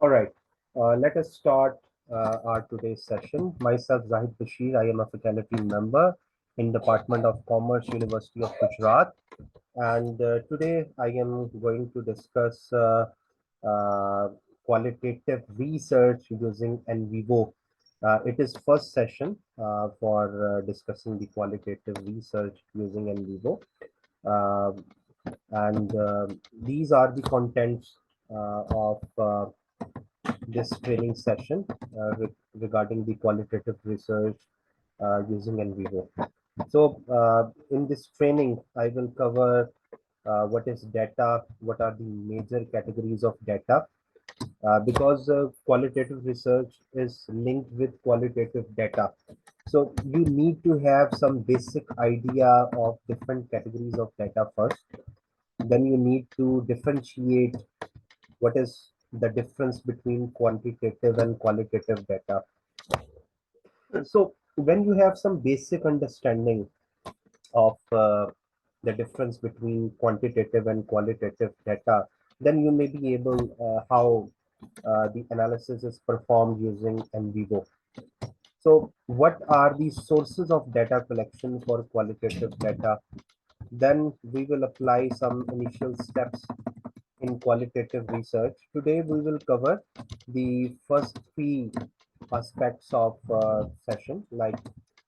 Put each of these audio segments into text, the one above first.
All right, let us start our today's session. Myself, Zahid Bashir, I am a faculty member in Department of Commerce, University of Gujarat. And today I am going to discuss uh, qualitative research using NVIVO. It is first session for discussing the qualitative research using NVIVO. Uh, and these are the contents of this training session regarding the qualitative research using NVIVO. So in this training, I will cover what is data, what are the major categories of data, because qualitative research is linked with qualitative data. So you need to have some basic idea of different categories of data first. Then you need to differentiate what is the difference between quantitative and qualitative data. So when you have some basic understanding of the difference between quantitative and qualitative data, then you may be able how the analysis is performed using NVIVO. So what are the sources of data collection for qualitative data? Then we will apply some initial steps in qualitative research. Today we will cover the first three aspects of session, like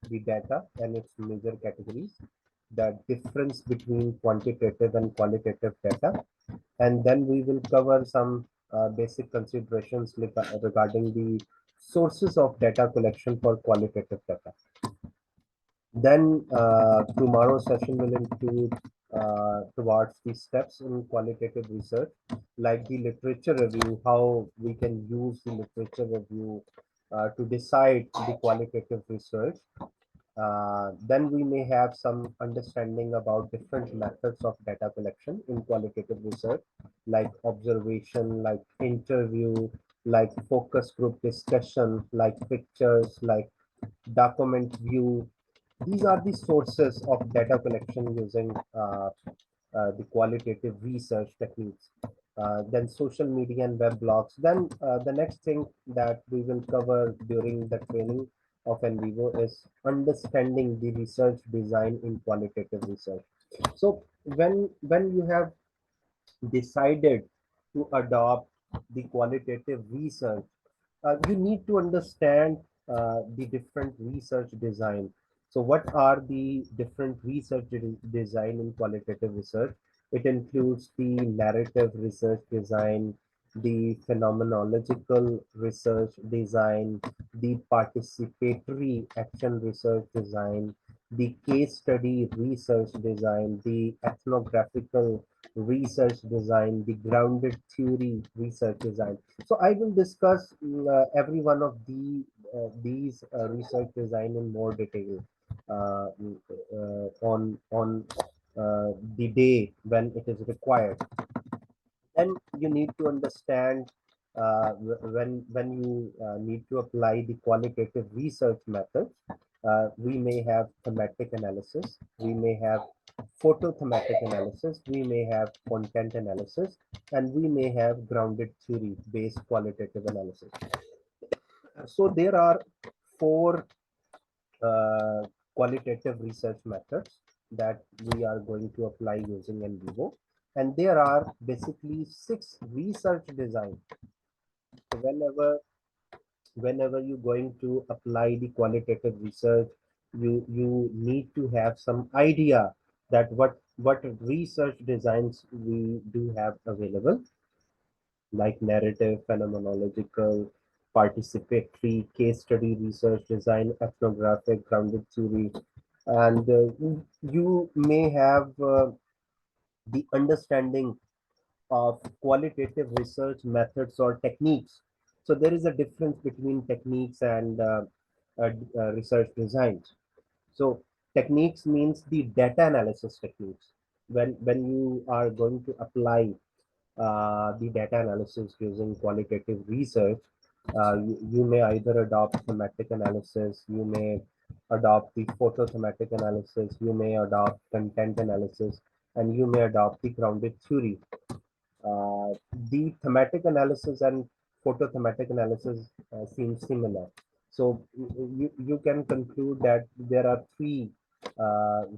the data and its major categories, the difference between quantitative and qualitative data, and then we will cover some basic considerations regarding the sources of data collection for qualitative data. Then tomorrow's session will include towards the steps in qualitative research, like the literature review, how we can use the literature review to decide the qualitative research. Then we may have some understanding about different methods of data collection in qualitative research, like observation, like interview, like focus group discussion, like pictures, like document view. These are the sources of data collection using the qualitative research techniques. Then social media and web blogs. Then the next thing that we will cover during the training of NVIVO is understanding the research design in qualitative research. So when you have decided to adopt the qualitative research, you need to understand the different research design. So what are the different research design in qualitative research? It includes the narrative research design, the phenomenological research design, the participatory action research design, the case study research design, the ethnographical research design, the grounded theory research design. So I will discuss every one of these research design in more detail on the day when it is required. Then you need to understand when you need to apply the qualitative research methods. We may have thematic analysis, we may have photo thematic analysis, we may have content analysis, and we may have grounded theory based qualitative analysis. So there are four uh, qualitative research methods that we are going to apply using NVIVO, and there are basically 6 research designs. So whenever you're going to apply the qualitative research, you need to have some idea that what research designs we do have available, like narrative, phenomenological, participatory, case study research design, ethnographic, grounded theory, and you may have the understanding of qualitative research methods or techniques. So there is a difference between techniques and research designs. So techniques means the data analysis techniques. When you are going to apply the data analysis using qualitative research, you may either adopt thematic analysis, you may adopt the photo thematic analysis, you may adopt content analysis, and you may adopt the grounded theory. The thematic analysis and photothematic analysis seems similar. So you can conclude that there are three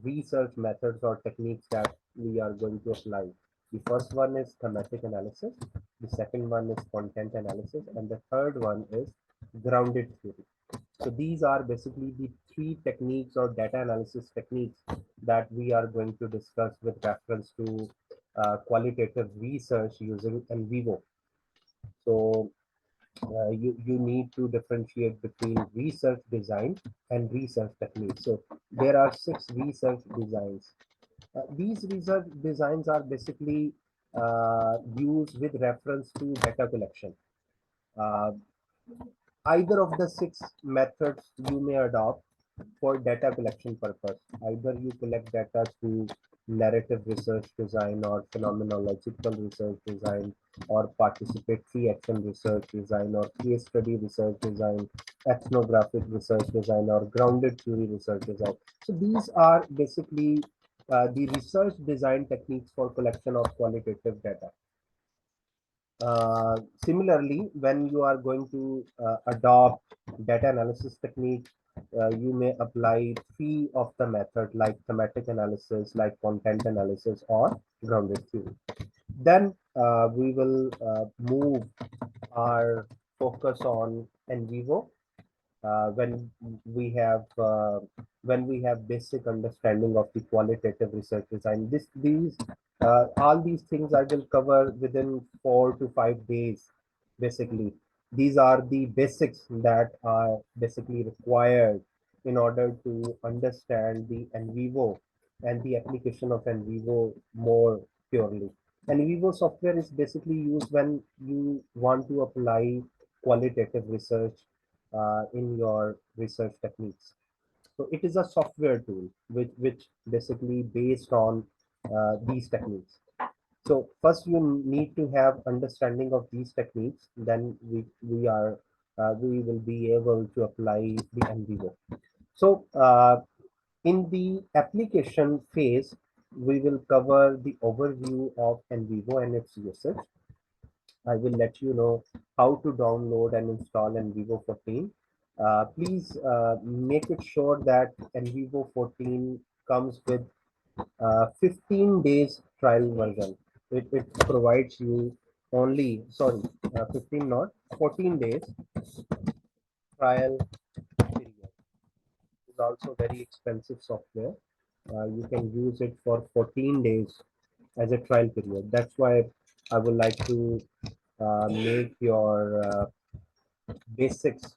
research methods or techniques that we are going to apply. The first one is thematic analysis, the second one is content analysis, and the third one is grounded theory. So these are basically the three techniques or data analysis techniques that we are going to discuss with reference to qualitative research using NVIVO. So you need to differentiate between research design and research techniques. So there are 6 research designs. These research designs are basically used with reference to data collection. Uh, Either of the 6 methods you may adopt for data collection purpose. Either you collect data through narrative research design or phenomenological research design or participatory action research design or case study research design, ethnographic research design or grounded theory research design. So these are basically the research design techniques for collection of qualitative data. Similarly, when you are going to adopt data analysis technique, you may apply three of the method like thematic analysis, like content analysis or grounded theory. Then we will move our focus on NVIVO uh, when when we have basic understanding of the qualitative research design. These all these things I will cover within 4 to 5 days. Basically, these are the basics that are basically required in order to understand the NVIVO and the application of NVIVO more purely. NVIVO software is basically used when you want to apply qualitative research in your research techniques. So it is a software tool which basically based on these techniques. So first you need to have understanding of these techniques, then we will be able to apply the NVIVO. So in the application phase, we will cover the overview of NVIVO and its usage. I will let you know how to download and install NVIVO 14. Please make it sure that NVIVO 14 comes with 15 days trial version. It provides you only, sorry, 15 not, 14 days trial period. It's also very expensive software. You can use it for 14 days as a trial period. That's why I would like to make your basics.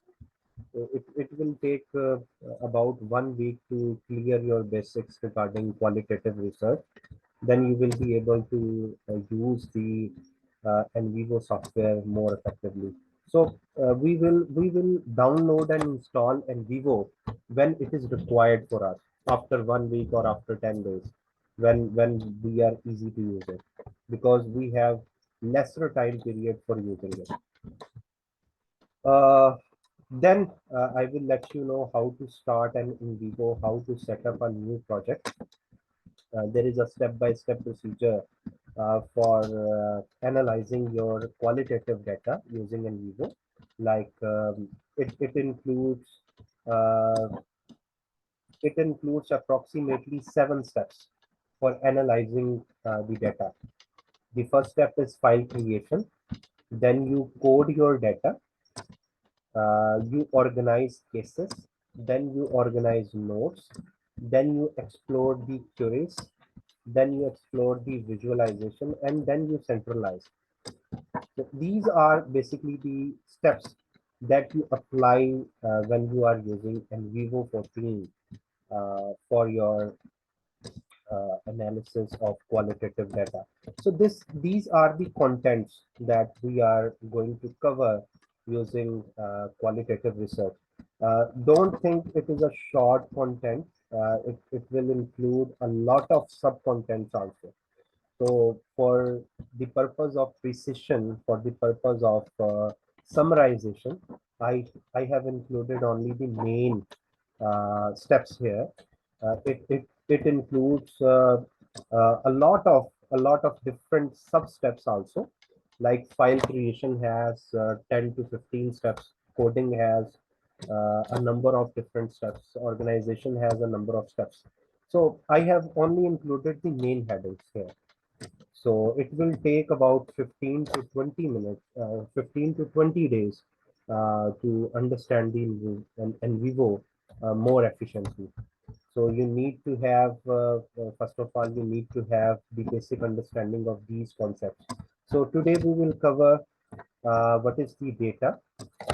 It will take about 1 week to clear your basics regarding qualitative research. Then you will be able to use the NVIVO software more effectively. So we will download and install NVIVO when it is required for us after 1 week or after 10 days when we are easy to use it because we have lesser time period for using it. Uh, then I will let you know how to start an NVIVO, how to set up a new project. There is a step-by-step procedure for analyzing your qualitative data using NVIVO. Like uh, it includes approximately 7 steps for analyzing the data. The first step is file creation. Then you code your data. You organize cases, then you organize nodes, then you explore the queries, then you explore the visualization, and then you centralize. So these are basically the steps that you apply when you are using NVIVO 14 for your analysis of qualitative data. So these are the contents that we are going to cover using qualitative research. Don't think it is a short content. It will include a lot of sub-contents also. So for the purpose of precision, for the purpose of summarization, I have included only the main steps here. It includes a lot of different sub steps also, Like file creation has 10 to 15 steps, coding has a number of different steps, organization has a number of steps. So I have only included the main headings here. So it will take about 15 to 20 minutes, 15 to 20 days to understand the NVIVO more efficiently. So you need to have, first of all, you need to have the basic understanding of these concepts. So today we will cover what is the data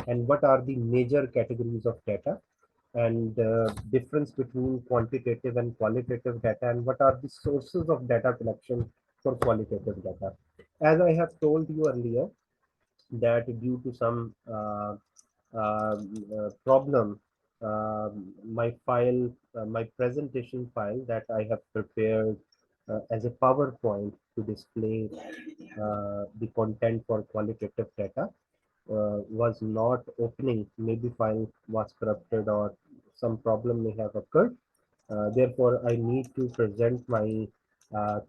and what are the major categories of data, and difference between quantitative and qualitative data, and what are the sources of data collection for qualitative data. As I have told you earlier, that due to some problem, my presentation file that I have prepared as a PowerPoint to display the content for qualitative data was not opening. Maybe file was corrupted or some problem may have occurred. Therefore, I need to present my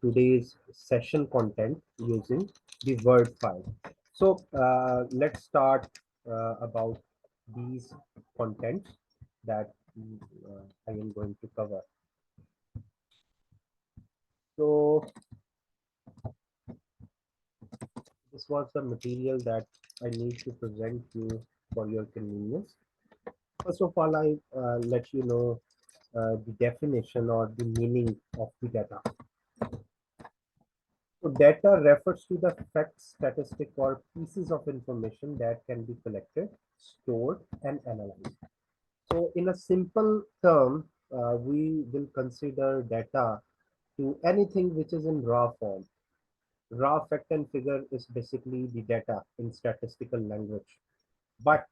today's session content using the Word file. So let's start about these contents that I am going to cover. So this was the material that I need to present you for your convenience. First of all, I let you know the definition or the meaning of the data. So data refers to the facts, statistic, or pieces of information that can be collected, stored, and analyzed. So in a simple term, we will consider data to anything which is in raw form. Raw fact and figure is basically the data in statistical language, but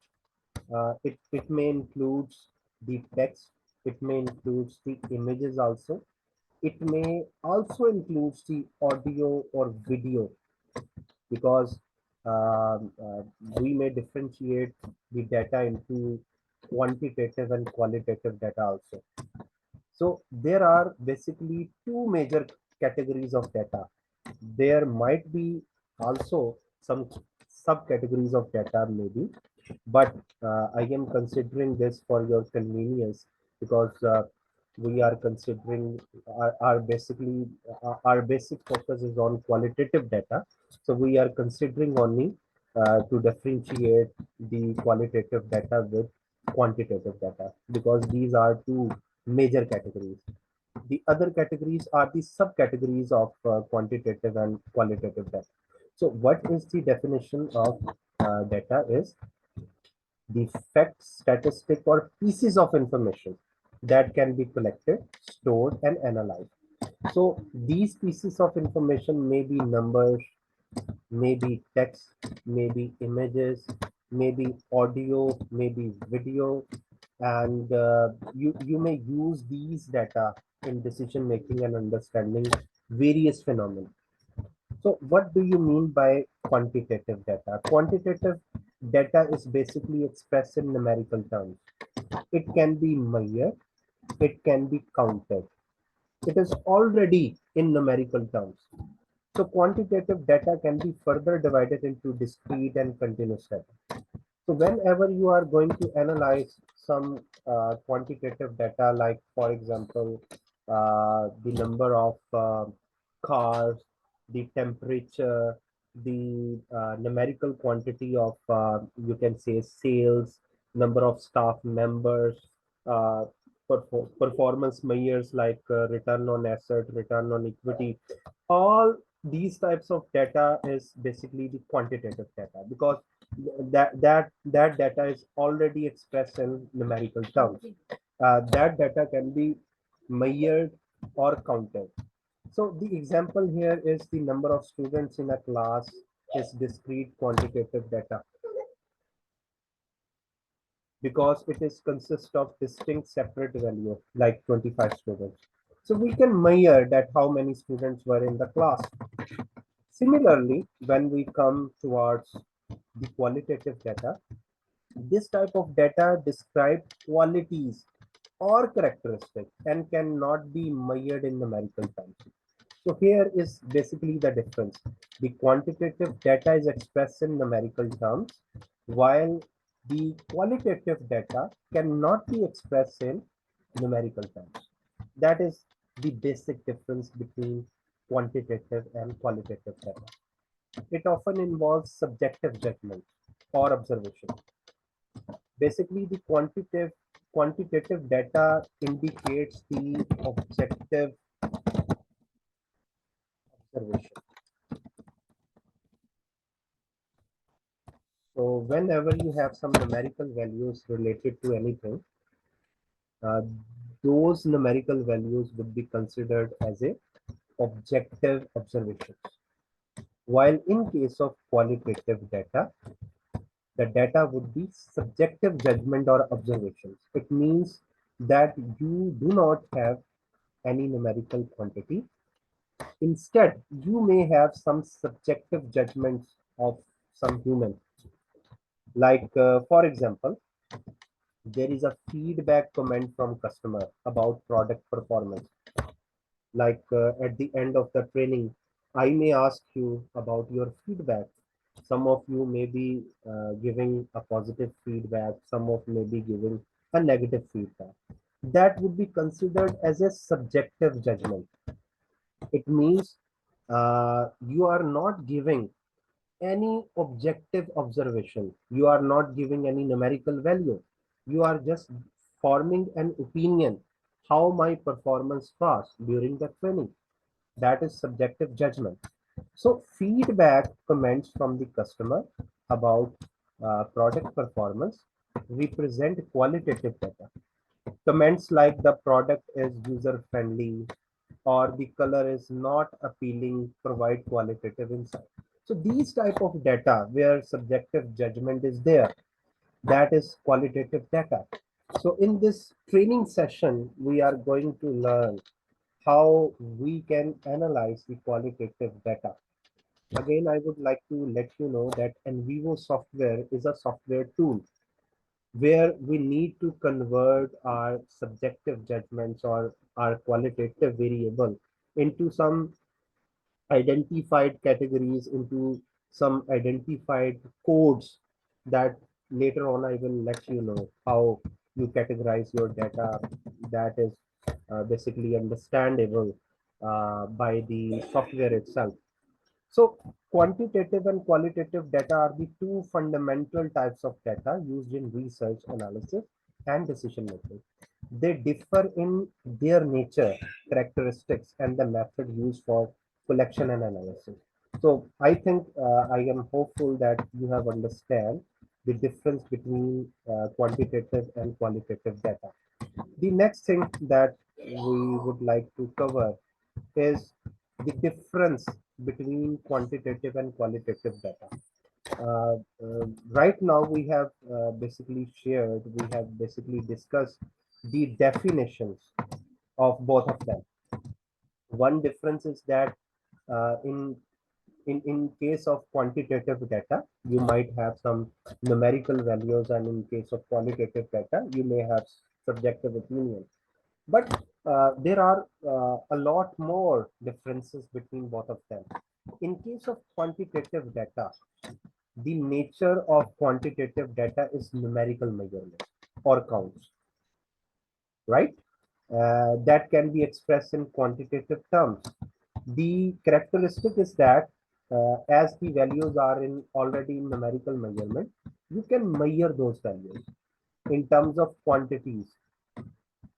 it may include the text, it may include the images also, it may also include the audio or video, because we may differentiate the data into quantitative and qualitative data also. So there are basically two major categories of data. There might be also some subcategories of data maybe, but I am considering this for your convenience, because we are considering our basically our basic focus is on qualitative data. So we are considering only to differentiate the qualitative data with quantitative data, because these are two major categories. The other categories are the subcategories of quantitative and qualitative data. So what is the definition of data is the facts, statistic, or pieces of information that can be collected, stored, and analyzed. So these pieces of information may be numbers, maybe text, maybe images, maybe audio, maybe video, and you may use these data in decision making and understanding various phenomena. So what do you mean by quantitative data? Quantitative data is basically expressed in numerical terms. It can be measured, it can be counted. It is already in numerical terms. So quantitative data can be further divided into discrete and continuous data. So whenever you are going to analyze some quantitative data, like for example, the number of cars, the temperature, the numerical quantity of, you can say, sales, number of staff members, uh, performance measures like return on asset, return on equity, all these types of data is basically the quantitative data, because that data is already expressed in numerical terms. That data can be measured or counted. So the example here is the number of students in a class is discrete quantitative data, because it is consists of distinct separate value like 25 students. So we can measure that how many students were in the class. Similarly, when we come towards the qualitative data, this type of data describe qualities or characteristics and cannot be measured in numerical terms. So here is basically the difference. The quantitative data is expressed in numerical terms, while the qualitative data cannot be expressed in numerical terms. That is the basic difference between quantitative and qualitative data. It often involves subjective judgment or observation. Basically, the quantitative data indicates the objective observation. So whenever you have some numerical values related to anything, uh, those numerical values would be considered as a objective observations. While in case of qualitative data, the data would be subjective judgment or observations. It means that you do not have any numerical quantity. Instead, you may have some subjective judgments of some human. Like, for example, there is a feedback comment from customer about product performance. Like at the end of the training, I may ask you about your feedback. Some of you may be giving a positive feedback, some of may be giving a negative feedback. That would be considered as a subjective judgment. It means you are not giving any objective observation. You are not giving any numerical value. You are just forming an opinion how my performance was during the training. That is subjective judgment. So feedback comments from the customer about product performance represent qualitative data. Comments like the product is user friendly or the color is not appealing provide qualitative insight. So these type of data where subjective judgment is there, that is qualitative data. So in this training session, we are going to learn how we can analyze the qualitative data. Again, I would like to let you know that NVIVO software is a software tool where we need to convert our subjective judgments or our qualitative variable into some identified categories, into some identified codes that later on I will let you know how you categorize your data. That is basically understandable by the software itself. So quantitative and qualitative data are the two fundamental types of data used in research, analysis, and decision making. They differ in their nature, characteristics, and the method used for collection and analysis. So I think I am hopeful that you have understand the difference between quantitative and qualitative data. The next thing that we would like to cover is the difference between quantitative and qualitative data. Right now, we have we have basically discussed the definitions of both of them. One difference is that in case of quantitative data, you might have some numerical values, and in case of qualitative data, you may have subjective opinion. But there are a lot more differences between both of them. In case of quantitative data, the nature of quantitative data is numerical measurement or counts, right? That can be expressed in quantitative terms. The characteristic is that as the values are in already in numerical measurement, you can measure those values in terms of quantities.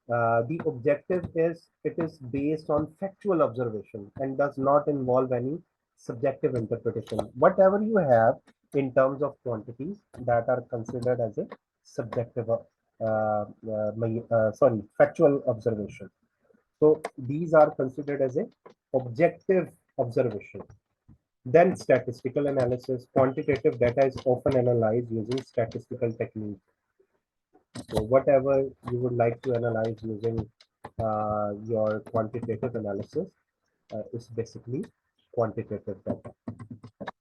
The objective is it is based on factual observation and does not involve any subjective interpretation. Whatever you have in terms of quantities that are considered as a subjective, factual observation. So these are considered as a objective observation. Then statistical analysis. Quantitative data is often analyzed using statistical techniques. So whatever you would like to analyze using your quantitative analysis is basically quantitative data.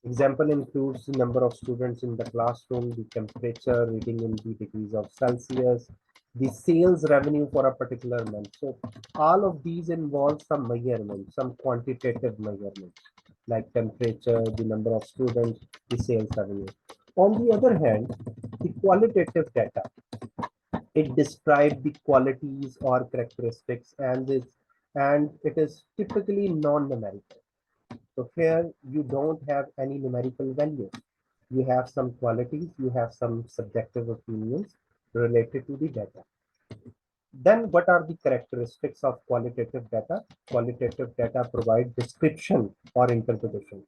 Example includes the number of students in the classroom, the temperature, reading in the degrees of Celsius, the sales revenue for a particular month. So all of these involve some measurements, some quantitative measurements, like temperature, the number of students, the sales revenue. On the other hand, the qualitative data, it describes the qualities or characteristics, and it is typically non-numerical. So here you don't have any numerical value. You have some qualities, you have some subjective opinions related to the data. Then what are the characteristics of qualitative data? Qualitative data provide description or interpretation.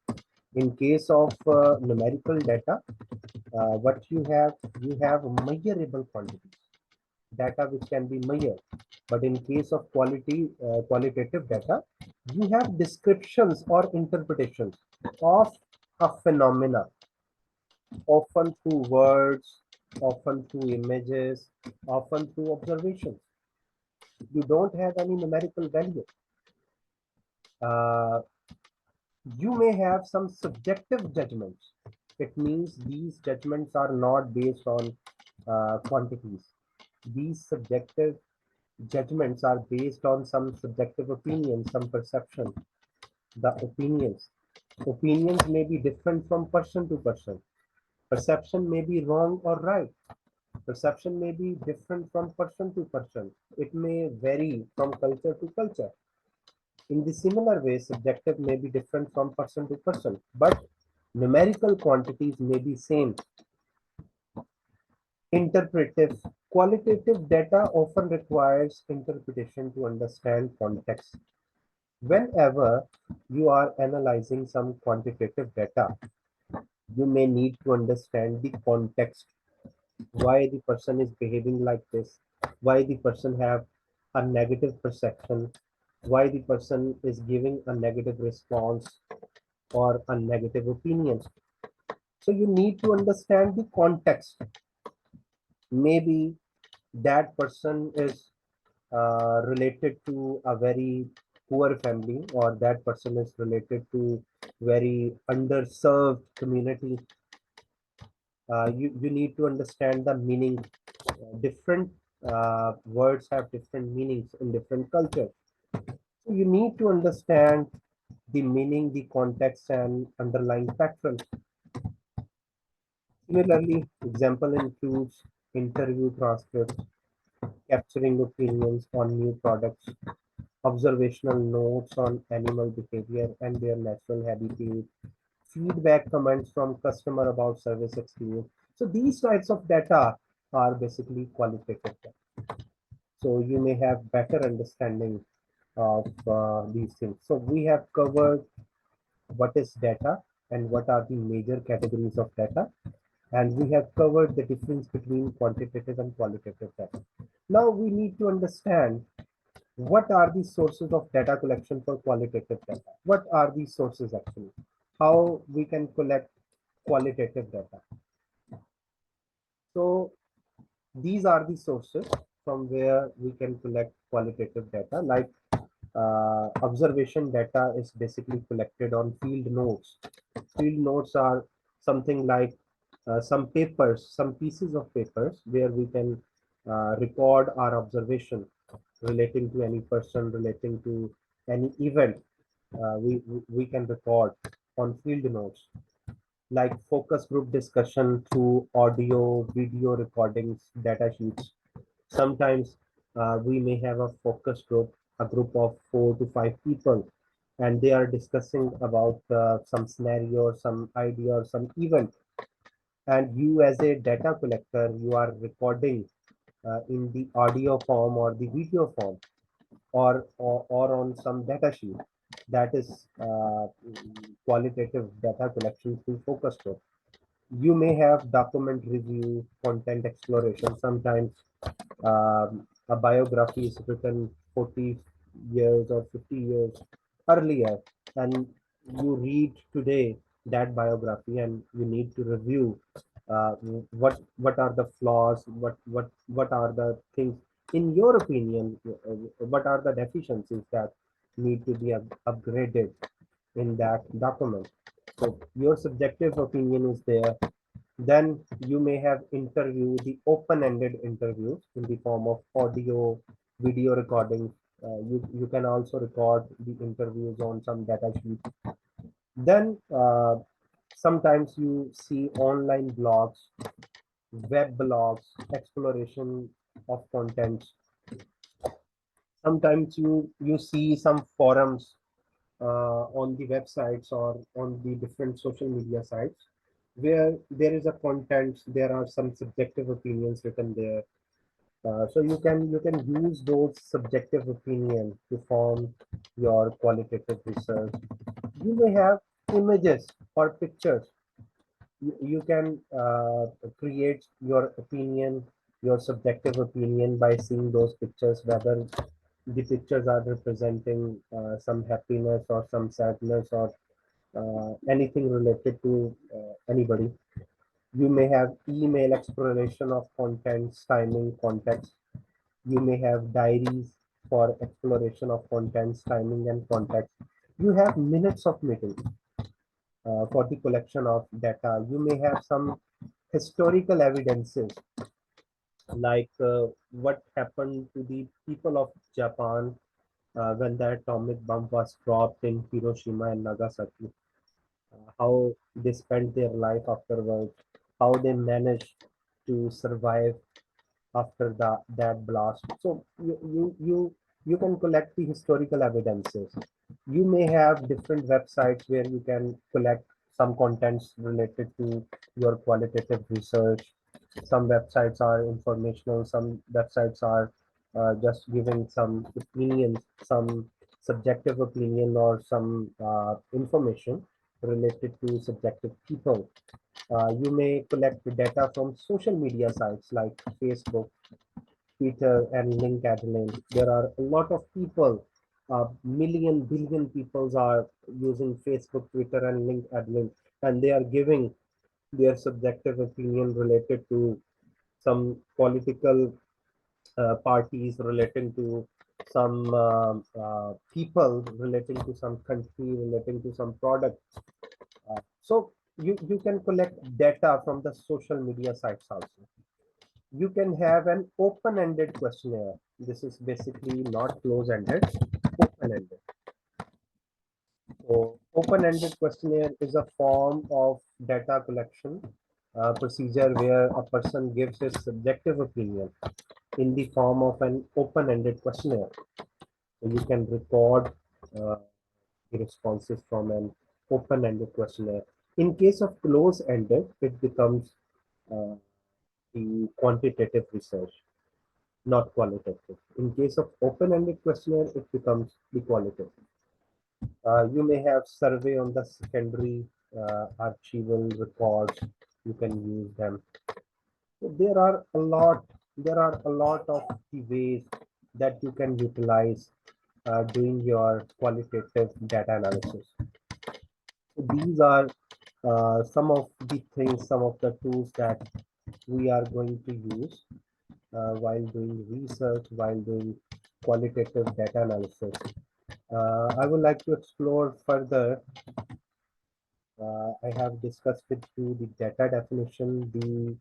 In case of numerical data, what you have measurable quantities, data which can be measured. But in case of qualitative data, you have descriptions or interpretations of a phenomena, often through words, often through images, often through observations. You don't have any numerical value. Uh, you may have some subjective judgments. It means these judgments are not based on quantities. These subjective judgments are based on some subjective opinions, some perception. The opinions may be different from person to person. Perception may be wrong or right. Perception may be different from person to person. It may vary from culture to culture. In the similar way, subjective may be different from person to person, but numerical quantities may be same. Interpretive, qualitative data often requires interpretation to understand context. Whenever you are analyzing some quantitative data, you may need to understand the context, why the person is behaving like this, why the person have a negative perception, why the person is giving a negative response or a negative opinion. So you need to understand the context. Maybe that person is related to a very poor family, or that person is related to very underserved community. You need to understand the meaning. Different words have different meanings in different cultures. So you need to understand the meaning, the context, and underlying patterns. Similarly, example includes interview transcripts, capturing opinions on new products, observational notes on animal behavior and their natural habitat, feedback comments from customer about service experience. So these types of data are basically qualitative data. So you may have better understanding of these things. So we have covered what is data and what are the major categories of data. And we have covered the difference between quantitative and qualitative data. Now we need to understand what are the sources of data collection for qualitative data. What are these sources actually? How we can collect qualitative data? So these are the sources from where we can collect qualitative data. Like observation data is basically collected on field notes. Field notes are something like some papers, some pieces of papers where we can record our observation relating to any person, relating to any event. We can record on field notes, like focus group discussion through audio, video recordings, data sheets. Sometimes we may have a focus group, a group of 4 to 5 people, and they are discussing about some scenario or some idea or some event. And you as a data collector, you are recording in the audio form or the video form, or on some data sheet. That is qualitative data collection through focus group. You may have document review, content exploration. Sometimes a biography is written 40 years or 50 years earlier, and you read today that biography, and you need to review what are the flaws, what are the things in your opinion, what are the deficiencies that need to be upgraded in that document. So your subjective opinion is there, Then you may have interview, the open-ended interviews in the form of audio, video recording. You can also record the interviews on some data sheet. Then sometimes you see online blogs, web blogs, exploration of contents. Sometimes you see some forums on the websites or on the different social media sites where there is a content, there are some subjective opinions written there. So you can use those subjective opinions to form your qualitative research. You may have images or pictures. You can create your opinion, your subjective opinion by seeing those pictures, whether the pictures are representing some happiness or some sadness or anything related to anybody. You may have email exploration of contents, timing, context. You may have diaries for exploration of contents, timing, and context. You have minutes of meeting for the collection of data. You may have some historical evidences like what happened to the people of Japan when the atomic bomb was dropped in Hiroshima and Nagasaki, how they spent their life afterwards, how they managed to survive after that blast. So you can collect the historical evidences. You may have different websites where you can collect some contents related to your qualitative research. Some websites are informational, some websites are just giving some opinions, some subjective opinion or some information related to subjective people. You may collect the data from social media sites like Facebook, Twitter, and LinkedIn. There are a lot of people, million, billion people are using Facebook, Twitter, and LinkedIn, and they are giving their subjective opinion related to some political parties, relating to some people, relating to some country, relating to some product. So you can collect data from the social media sites also. You can have an open-ended questionnaire. This is basically not close-ended, open-ended. So open-ended questionnaire is a form of data collection procedure where a person gives his subjective opinion in the form of an open-ended questionnaire. So you can record uh, the responses from an open-ended questionnaire. In case of close-ended, it becomes uh, the quantitative research, not qualitative. In case of open-ended questionnaire, it becomes the qualitative. You may have survey on the secondary archival records. You can use them. So there are a lot of the ways that you can utilize doing your qualitative data analysis. So these are some of the things, some of the tools that we are going to use while doing research, while doing qualitative data analysis. I would like to explore further. I have discussed with you the data definition, the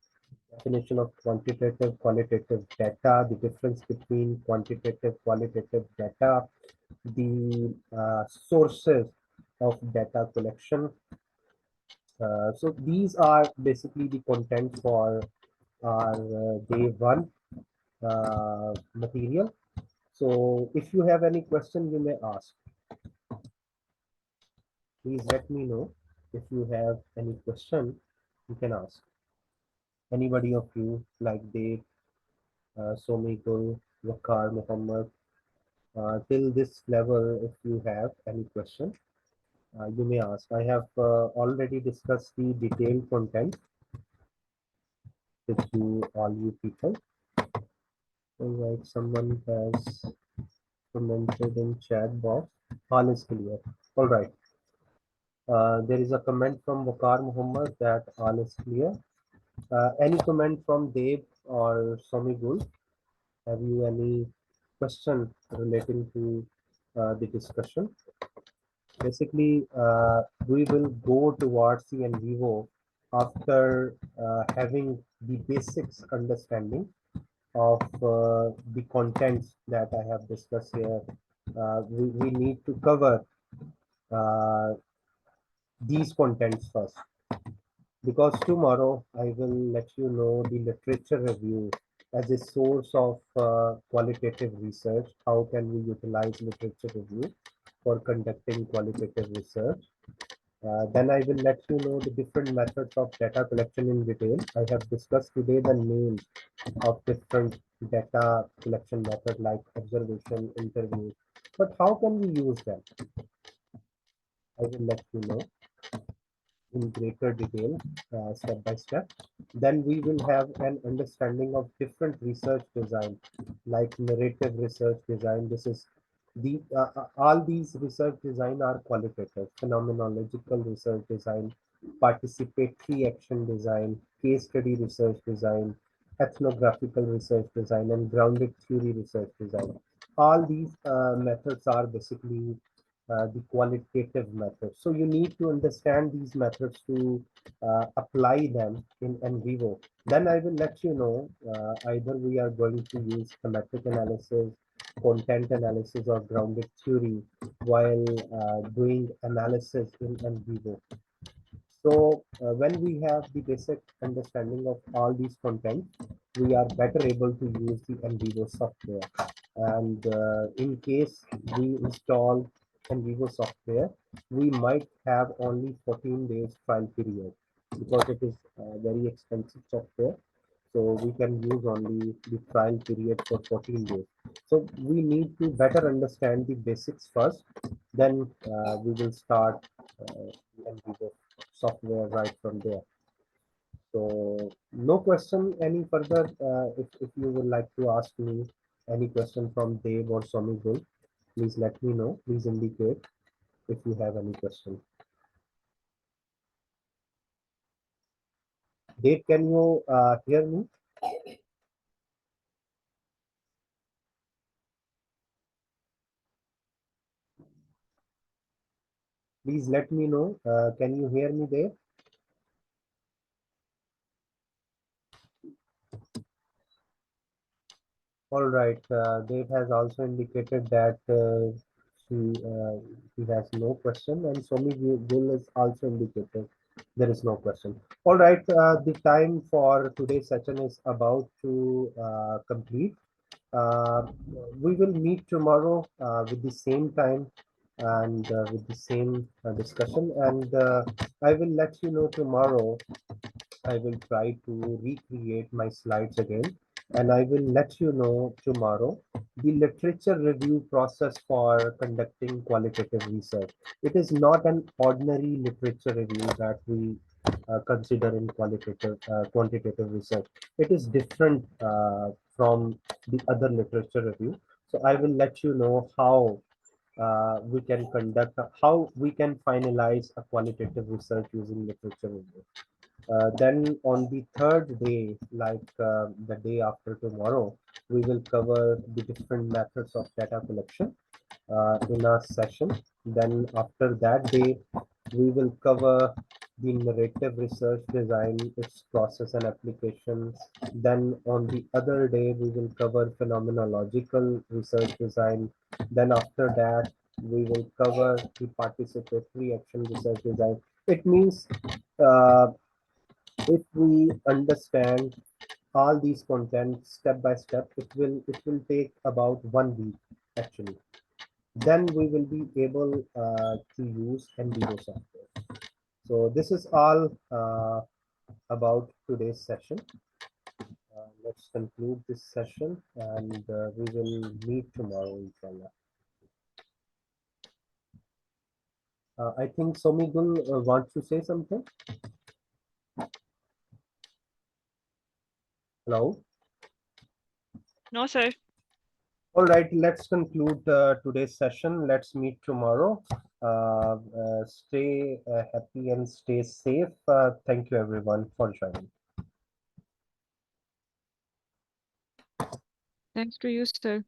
definition of quantitative, qualitative data, the difference between quantitative, qualitative data, the sources of data collection. So these are basically the content for our day 1 material. So if you have any question, you may ask. Please let me know if you have any question. You can ask anybody of you, like Dave, Somikul, Wakar, Muhammad. Till this level, if you have any question, you may ask. I have already discussed the detailed content with you, all you people. All right, someone has commented in chat box. All is clear. All right. There is a comment from Wakar Muhammad that all is clear. Any comment from Dave or Somigul? Have you any question relating to the discussion? Basically, we will go towards the NVIVO after having the basics understanding of the contents that I have discussed here, we need to cover uh, these contents first, because tomorrow I will let you know the literature review as a source of qualitative research. How can we utilize literature review for conducting qualitative research? Then I will let you know the different methods of data collection in detail. I have discussed today the names of different data collection methods like observation, interview. But how can we use them? I will let you know in greater detail, step by step. Then we will have an understanding of different research design, like narrative research design. This is all these research design are qualitative: phenomenological research design, participatory action design, case study research design, ethnographical research design, and grounded theory research design. All these methods are basically the qualitative methods. So you need to understand these methods to apply them in NVIVO. Then I will let you know either we are going to use thematic analysis, content analysis, or grounded theory while doing analysis in NVIVO. So when we have the basic understanding of all these contents, we are better able to use the NVIVO software. And in case we install NVIVO software, we might have only 14 days trial period because it is very expensive software. So we can use only the trial period for 14 days. So we need to better understand the basics first. Then we will start NVIVO software right from there. So no question any further. If you would like to ask me any question from Dave or Somigul, please let me know. Please indicate if you have any question. Dave, can you hear me? Please let me know. Can you hear me, Dave? All right. Dave has also indicated that he has no question, and Somi Gul is also indicated there is no question. All right. The time for today's session is about to complete. Uh, we will meet tomorrow with the same time and with the same discussion, and I will let you know tomorrow. I will try to recreate my slides again, and I will let you know tomorrow the literature review process for conducting qualitative research. It is not an ordinary literature review that we consider in quantitative research. It is different from the other literature review. So I will let you know how we can conduct, how we can finalize a qualitative research using literature review. Then on the third day, like the day after tomorrow, we will cover the different methods of data collection in our session. Then after that day, we will cover the narrative research design, its process and application. Then on the other day, we will cover phenomenological research design. Then after that, we will cover the participatory action research design. It means uh, if we understand all these contents step by step, it will take about 1 week actually. Then we will be able to use NVIDIA software. So this is all about today's session. Let's conclude this session, and we will meet tomorrow, inshallah. I think Somigul wants to say something. Hello. No, sir. All right, let's conclude today's session. Let's meet tomorrow. Stay happy and stay safe. Thank you, everyone, for joining. Thanks to you, sir.